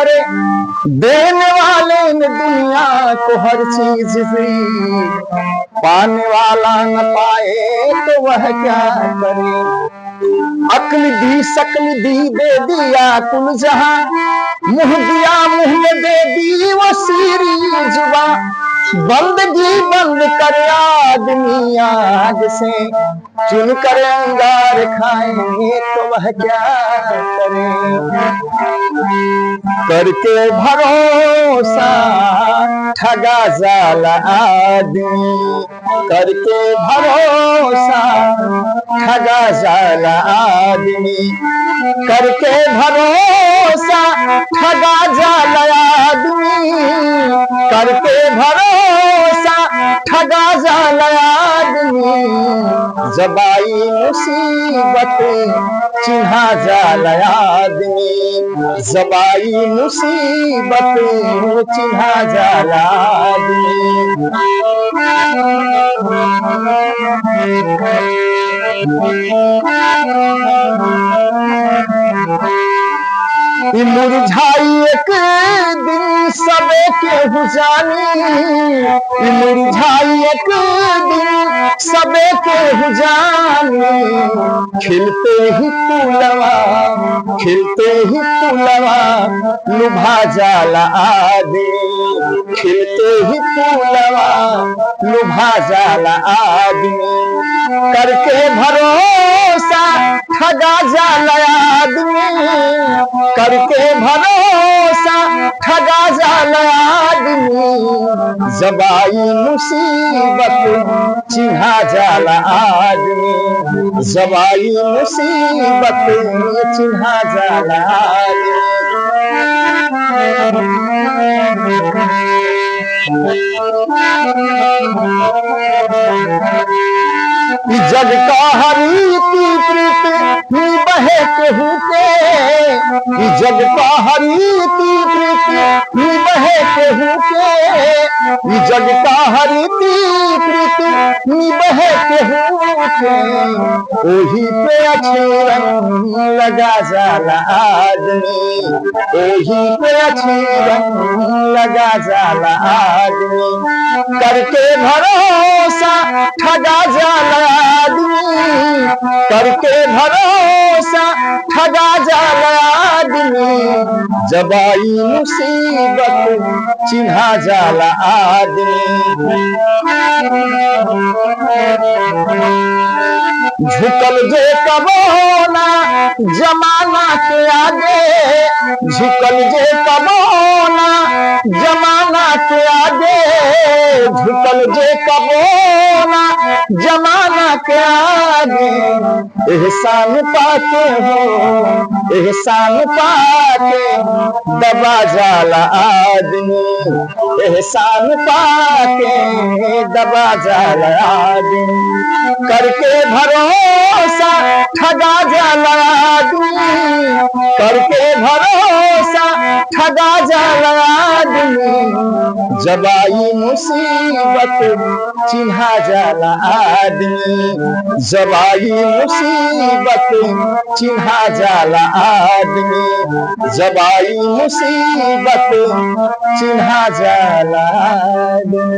करे। देने वाले ने दुनिया को हर चीज दी, पाने वाला न पाए तो वह क्या करे। अक्ल दी शकल दी दे दिया कुल जहां, मुंह दिया मुंह में दे दी वो सीरी जुबा। बंदगी बंद कर आदमी आज से, चुन कर अंगार खाएंगे तो वह क्या करे। करके भरोसा ठगा जाला आदमी, करके भरोसा ठगा जाला आदमी, करके भरोसा ठगा जाला आदमी, करके भरोसा ठगा जाला आदमी। जब आई मुसीबत चिन्हा जाला आदमी, जब आई मुसीबत चिन्हा जाला आदमी। मुरझाई एक दिन सबे केहू जानी, मुरझाई एक दिन सबे केहू जानी। खिलते ही फूलवा, खिलते ही फूलवा लुभा जाला आदमी, खिलते ही फूलवा लुभा जाला आदमी। करके भरोसा ठगा जाला आदमी, करके भरोसा ठगा जाला आदमी। जब आई मुसीबत चिन्हा जाला आदमी, जब आई मुसीबत चिन्हा जाला आदमी। जग का हरीती प्रीत बहे केहू के, जग का हरीती प्रीत बहे केहू के, जग का हरीती प्रीत बहे केहू के। ओही पे अच्छे रंग लगा जाला आदमी, ओही पे अच्छे रंग लगा जाला आदमी। करके भरोसा ठगा जाला आदमी, करके भरोसा ठगा जाला आदमी। जब आई मुसीबत चिन्हा जाला आदमी। झुकल जे कबो ना जमाना के आगे, झुकल जे कबो ना जमाना के आगे, झुकल जे कबो ना जमाना के आगे। एहसान पाके हो, एहसान पाके दबा जाला आदमी, एहसान पाके दबा जाला आदमी। करके भरोसा ठगा जाला आदमी, करके भरोसा ठगा जाला आदमी। जब आई मुसीबत चिन्हा जाला आदमी, जब आई मुसीबत चिन्हा जाला आदमी, जब आई मुसीबत चिन्हा जाला आदमी।